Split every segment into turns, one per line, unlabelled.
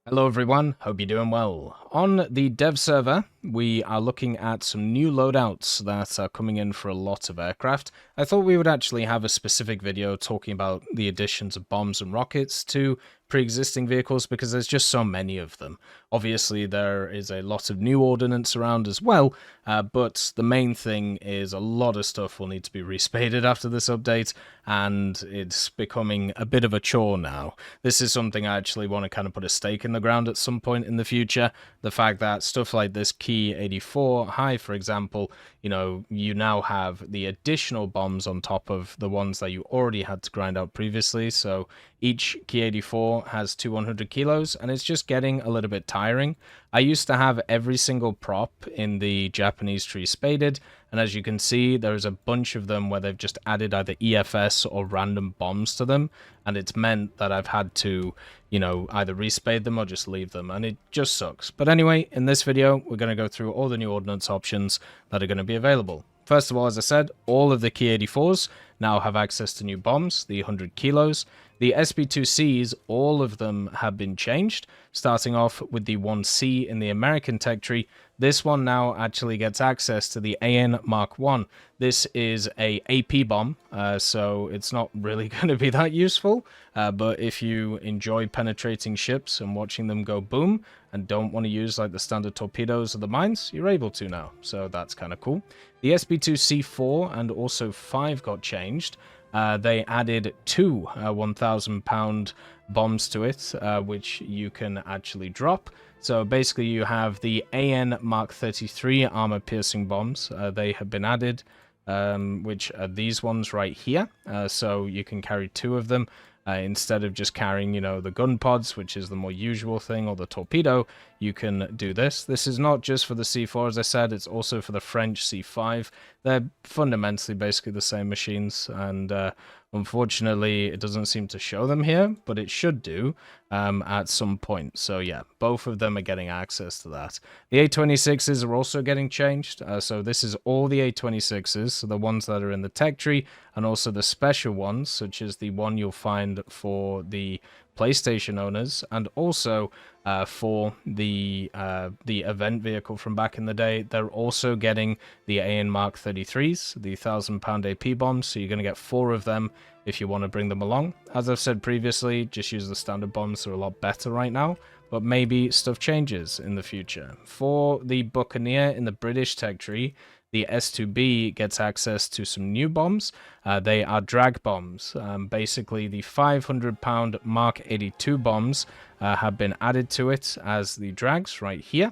Hello everyone, hope you're doing well. On the dev server, we are looking at some new loadouts that are coming in for a lot of aircraft. I thought we would actually have a specific video talking about the additions of bombs and rockets to pre-existing vehicles because there's just so many of them. Obviously, there is a lot of new ordnance around as well, but the main thing is a lot of stuff will need to be respaded after this update, and it's becoming a bit of a chore now. This is something I actually want to kind of put a stake in the ground at some point in the future. The fact that stuff like this Key 84 High, for example, you now have the additional bombs on top of the ones that you already had to grind out previously. So each Key 84 has 200 kilos, and it's just getting a little bit tiring. I used to have every single prop in the Japanese tree spaded, and as you can see, there's a bunch of them where they've just added either EFS or random bombs to them, and it's meant that I've had to, either respade them or just leave them, and it just sucks. But anyway, in this video, we're going to go through all the new ordnance options that are going to be available. First of all, as I said, all of the Key 84s now have access to new bombs, the 100 kilos. The SB2Cs, all of them have been changed, starting off with the 1C in the American tech tree. This one now actually gets access to the AN Mk.1. This is a AP bomb, so it's not really going to be that useful, but if you enjoy penetrating ships and watching them go boom, and don't want to use like the standard torpedoes or the mines, you're able to now, so that's kind of cool. The SB2C4 and also 5 got changed. They added two 1,000-pound bombs to it, which you can actually drop. So basically you have the AN Mk.33 armor-piercing bombs. They have been added, which are these ones right here. So you can carry two of them. Instead of just carrying, the gun pods, which is the more usual thing, or the torpedo, you can do this. This is not just for the C4, as I said, it's also for the French C5. They're fundamentally basically the same machines, and unfortunately, it doesn't seem to show them here, but it should do at some point. So yeah, both of them are getting access to that. The A26s are also getting changed. So this is all the A26s, so the ones that are in the tech tree, and also the special ones, such as the one you'll find for the PlayStation owners, and also for the event vehicle from back in the day. They're also getting the AN Mk.33s, the 1,000-pound AP bombs, so you're going to get 4 of them if you want to bring them along. As I've said previously, just use the standard bombs, they're a lot better right now, but maybe stuff changes in the future. For the Buccaneer in the British tech tree, the S2B gets access to some new bombs. They are drag bombs. Basically, the 500-pound Mk.82 bombs have been added to it as the drags right here.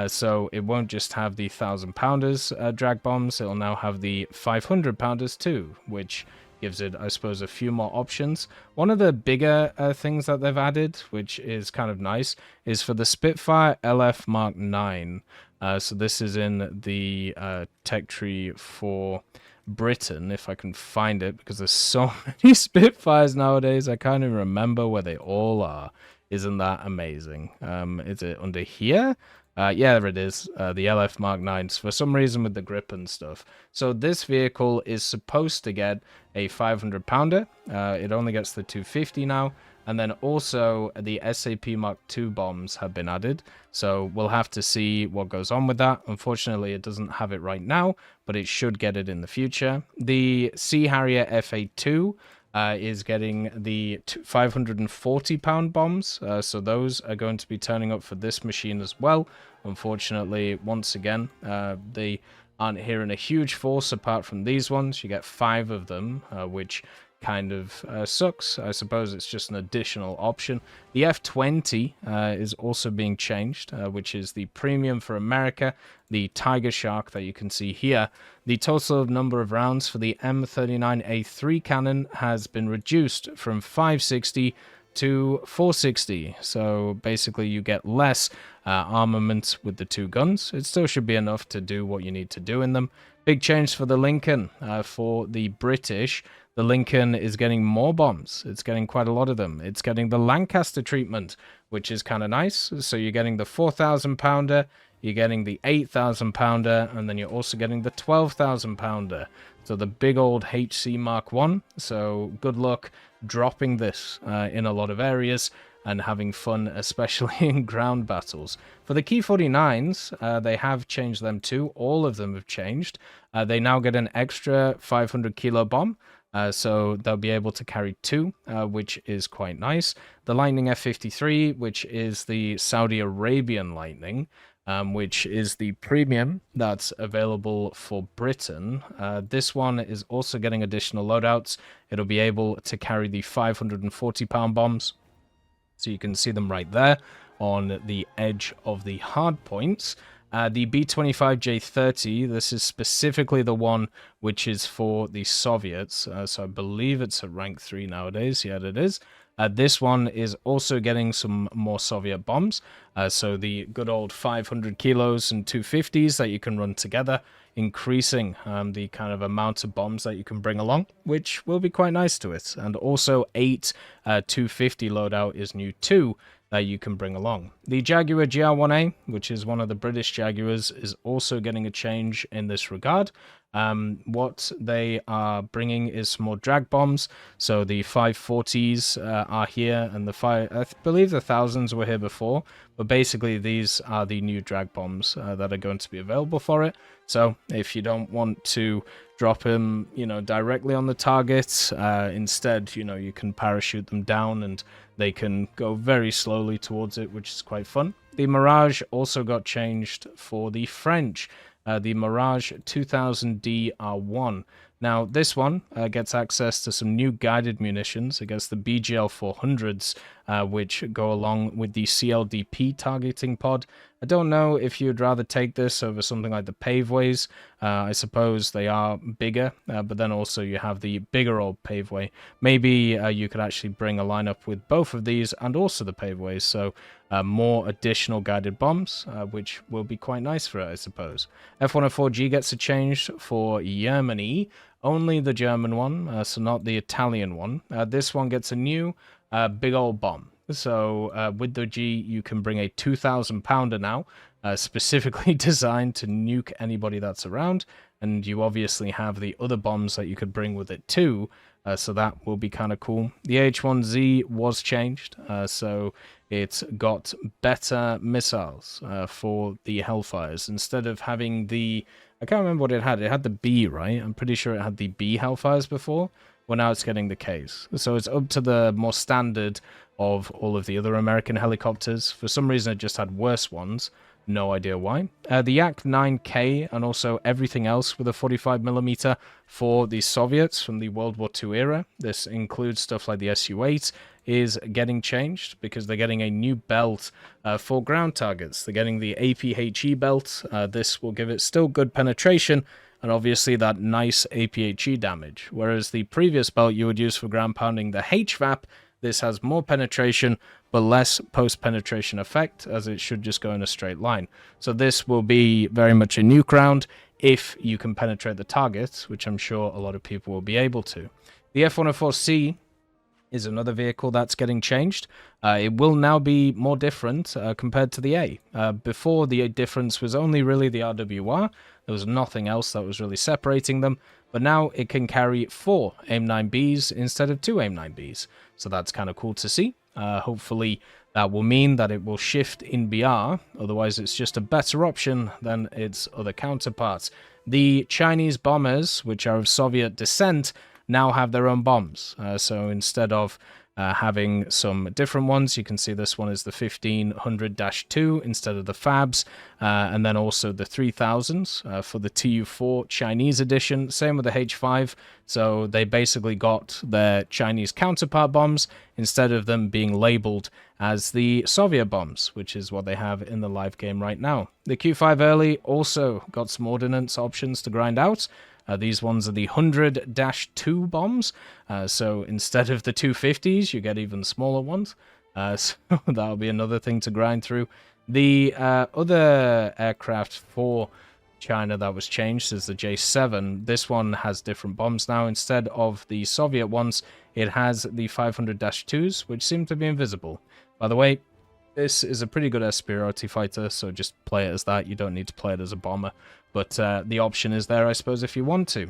So it won't just have the 1,000-pounders drag bombs, it'll now have the 500-pounders too, which gives it, I suppose, a few more options. One of the bigger things that they've added, which is kind of nice, is for the Spitfire LF Mk.9. So this is in the tech tree for Britain, if I can find it, because there's so many Spitfires nowadays, I can't even remember where they all are. Isn't that amazing? Is it under here? Yeah, there it is, the LF Mk.9s, for some reason with the grip and stuff. So this vehicle is supposed to get a 500-pounder. It only gets the 250 now. And then also the SAP Mk.2 bombs have been added. So we'll have to see what goes on with that. Unfortunately, it doesn't have it right now, but it should get it in the future. The Harrier FA.2 is getting the 540-pound bombs. So those are going to be turning up for this machine as well. Unfortunately, once again, they aren't here in a huge force apart from these ones. You get 5 of them, which kind of sucks. I suppose it's just an additional option. The F-20 is also being changed, which is the premium for America, the Tigershark that you can see here. The total number of rounds for the M39A3 cannon has been reduced from 560 to 460, so basically you get less armament with the 2 guns. It still should be enough to do what you need to do in them. Big change for the Lincoln. For the British, the Lincoln is getting more bombs. It's getting quite a lot of them. It's getting the Lancaster treatment, which is kind of nice. So you're getting the 4,000-pounder, you're getting the 8,000-pounder, and then you're also getting the 12,000-pounder. So the big old HC Mark 1. So good luck dropping this in a lot of areas. and having fun, especially in ground battles. For the Ki-49s, they have changed them too. All of them have changed. They now get an extra 500 kilo bomb. So they'll be able to carry 2, which is quite nice. The Lightning F-53, which is the Saudi Arabian Lightning, which is the premium that's available for Britain. This one is also getting additional loadouts. It'll be able to carry the 540-pound bombs. So you can see them right there on the edge of the hard points. The B-25J-30, this is specifically the one which is for the Soviets. So I believe it's at rank 3 nowadays. Yeah, it is. This one is also getting some more Soviet bombs. So the good old 500 kilos and 250s that you can run together, increasing the kind of amount of bombs that you can bring along, which will be quite nice to it. And also 8 250 loadout is new too, that you can bring along. The Jaguar Gr.1A, which is one of the British Jaguars, is also getting a change in this regard. What they are bringing is some more drag bombs. So the 540s are here, and I believe the 1000s were here before. But basically, these are the new drag bombs that are going to be available for it. So if you don't want to drop them, directly on the target, instead, you can parachute them down and they can go very slowly towards it, which is quite fun. The Mirage also got changed for the French. The Mirage 2000D R1. Now, this one gets access to some new guided munitions against the BGL 400s, which go along with the CLDP targeting pod. I don't know if you'd rather take this over something like the paveways. I suppose they are bigger, but then also you have the bigger old paveway. Maybe you could actually bring a lineup with both of these and also the paveways, so more additional guided bombs, which will be quite nice for it, I suppose. F-104G gets a change for Germany, only the German one, so not the Italian one. This one gets a new big old bomb. So with the G, you can bring a 2,000-pounder now, specifically designed to nuke anybody that's around. And you obviously have the other bombs that you could bring with it too, so that will be kind of cool. The H-1Z was changed, so it's got better missiles for the Hellfires. Instead of having the... I can't remember what it had. It had the B, right? I'm pretty sure it had the B Hellfires before. Well, now it's getting the Ks. So it's up to the more standard of all of the other American helicopters. For some reason, it just had worse ones. No idea why. The Yak-9K and also everything else with a 45mm for the Soviets from the World War II era. This includes stuff like the Su-8 is getting changed because they're getting a new belt for ground targets. They're getting the APHE belt. This will give it still good penetration and obviously that nice APHE damage. Whereas the previous belt you would use for ground pounding, the HVAP, this has more penetration, but less post-penetration effect, as it should just go in a straight line. So this will be very much a nuke round if you can penetrate the target, which I'm sure a lot of people will be able to. The F-104C is another vehicle that's getting changed. It will now be more different compared to the A. Before, the difference was only really the RWR. There was nothing else that was really separating them. But now it can carry 4 AIM-9Bs instead of 2 AIM-9Bs. So that's kind of cool to see. Hopefully that will mean that it will shift in BR. Otherwise, it's just a better option than its other counterparts. The Chinese bombers, which are of Soviet descent, now have their own bombs. So instead of having some different ones, you can see this one is the 1500-2 instead of the Fabs, and then also the 3000s for the Tu-4 Chinese edition. Same with the H5. So they basically got their Chinese counterpart bombs instead of them being labeled as the Soviet bombs, which is what they have in the live game right now. The Q5 early also got some ordnance options to grind out. These ones are the 100-2 bombs, so instead of the 250s, you get even smaller ones, so that'll be another thing to grind through. The other aircraft for China that was changed is the J7. This one has different bombs now. Instead of the Soviet ones, it has the 500-2s, which seem to be invisible. By the way, this is a pretty good Espirati fighter, so just play it as that. You don't need to play it as a bomber. But the option is there, I suppose, if you want to.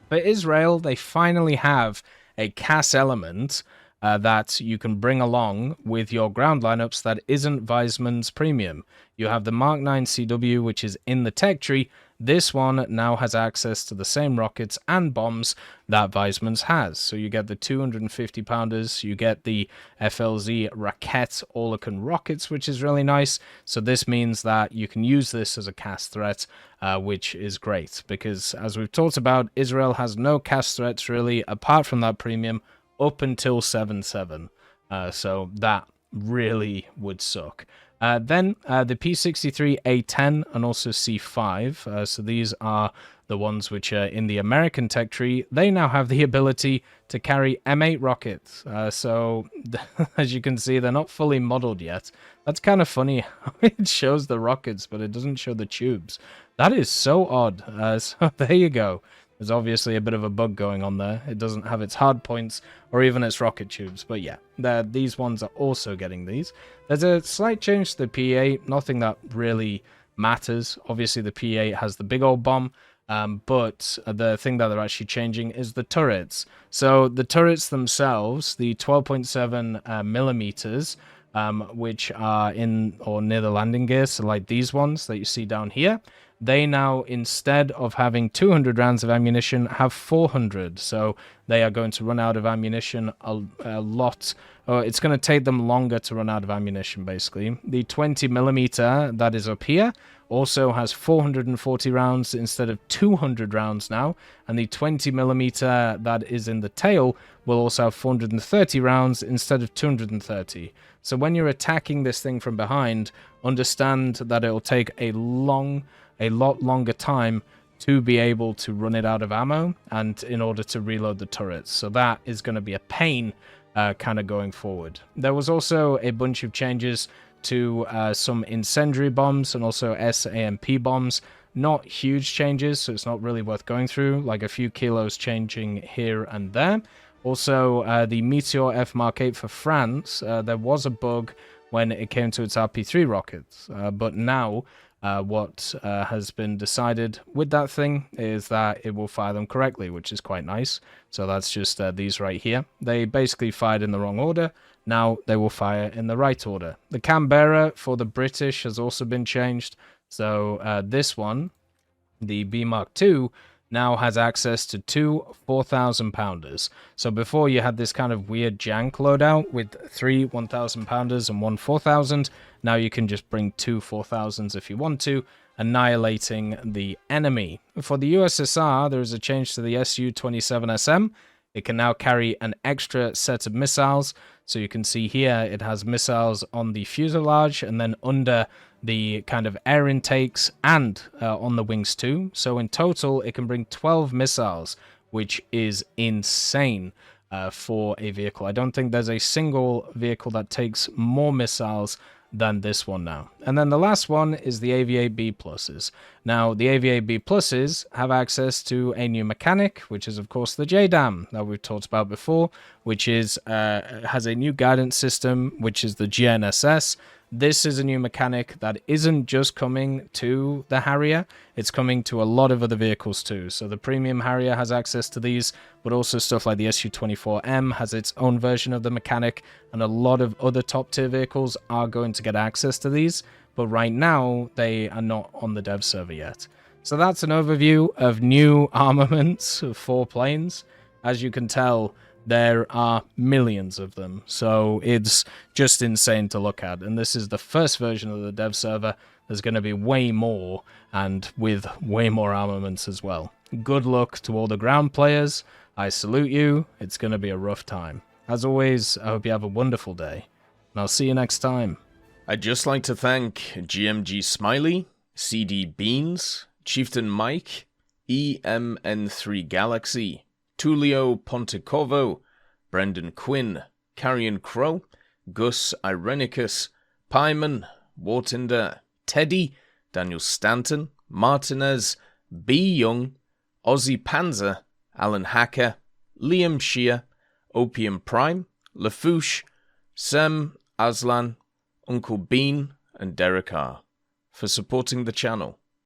For Israel, they finally have a CAS element that you can bring along with your ground lineups that isn't Weizmann's premium. You have the Mk.IX CW, which is in the tech tree. This one now has access to the same rockets and bombs that Weizmann's has. So you get the 250 pounders, you get the FLZ Raket Orlakan rockets, which is really nice. So this means that you can use this as a CAS threat, which is great, because as we've talked about, Israel has no CAS threats really apart from that premium up until 7.7. So that really would suck. Then the P63A10 and also C5, so these are the ones which are in the American tech tree. They now have the ability to carry M8 rockets. So as you can see, they're not fully modeled yet. That's kind of funny. It shows the rockets, but it doesn't show the tubes. That is so odd. So there you go. There's obviously a bit of a bug going on there. It doesn't have its hard points or even its rocket tubes. But yeah, these ones are also getting these. There's a slight change to the P8. Nothing that really matters. Obviously, the P8 has the big old bomb. But the thing that they're actually changing is the turrets. So the turrets themselves, the 12.7 millimeters, which are in or near the landing gear, so like these ones that you see down here, they now, instead of having 200 rounds of ammunition, have 400. So they are going to run out of ammunition a lot. It's going to take them longer to run out of ammunition, basically. The 20 millimeter that is up here also has 440 rounds instead of 200 rounds now. And the 20 millimeter that is in the tail will also have 430 rounds instead of 230. So when you're attacking this thing from behind, understand that it will take a lot longer time to be able to run it out of ammo and in order to reload the turrets. So that is going to be a pain kind of going forward. There was also a bunch of changes to some incendiary bombs and also SAMP bombs. Not huge changes, so it's not really worth going through, like a few kilos changing here and there. Also, the Meteor F Mk.8 for France, there was a bug when it came to its RP3 rockets, but now what has been decided with that thing is that it will fire them correctly, which is quite nice. So that's just these right here. They basically fired in the wrong order. Now they will fire in the right order. The Canberra for the British has also been changed. So this one, the B Mk.2, now has access to 2 4,000 pounders. So before you had this kind of weird jank loadout with 3 1,000 pounders and 1 4,000. Now you can just bring 2 4,000s if you want to, annihilating the enemy. For the USSR, there is a change to the Su-27SM. It can now carry an extra set of missiles. So you can see here it has missiles on the fuselage and then under the kind of air intakes and on the wings too. So in total, it can bring 12 missiles, which is insane for a vehicle. I don't think there's a single vehicle that takes more missiles than this one now. And then the last one is the AVA B pluses. Now, the AVA B pluses have access to a new mechanic, which is, of course, the JDAM that we've talked about before, which is has a new guidance system, which is the GNSS. This is a new mechanic that isn't just coming to the Harrier, it's coming to a lot of other vehicles too. So the premium Harrier has access to these, but also stuff like the Su-24M has its own version of the mechanic, and a lot of other top tier vehicles are going to get access to these, but right now they are not on the dev server yet. So that's an overview of new armaments for planes. As you can tell, there are millions of them, so it's just insane to look at. And this is the first version of the dev server. There's going to be way more, and with way more armaments as well. Good luck to all the ground players. I salute you. It's going to be a rough time. As always, I hope you have a wonderful day, and I'll see you next time.
I'd just like to thank GMG Smiley, CD Beans, Chieftain Mike, EMN3 Galaxy, Tulio Pontecorvo, Brendan Quinn, Carrion Crow, Gus Irenicus, Pyman, Wartinder, Teddy, Daniel Stanton, Martinez, B. Young, Ozzy Panzer, Alan Hacker, Liam Shear, Opium Prime, Lafouche, Sem, Aslan, Uncle Bean, and Derek R. for supporting the channel.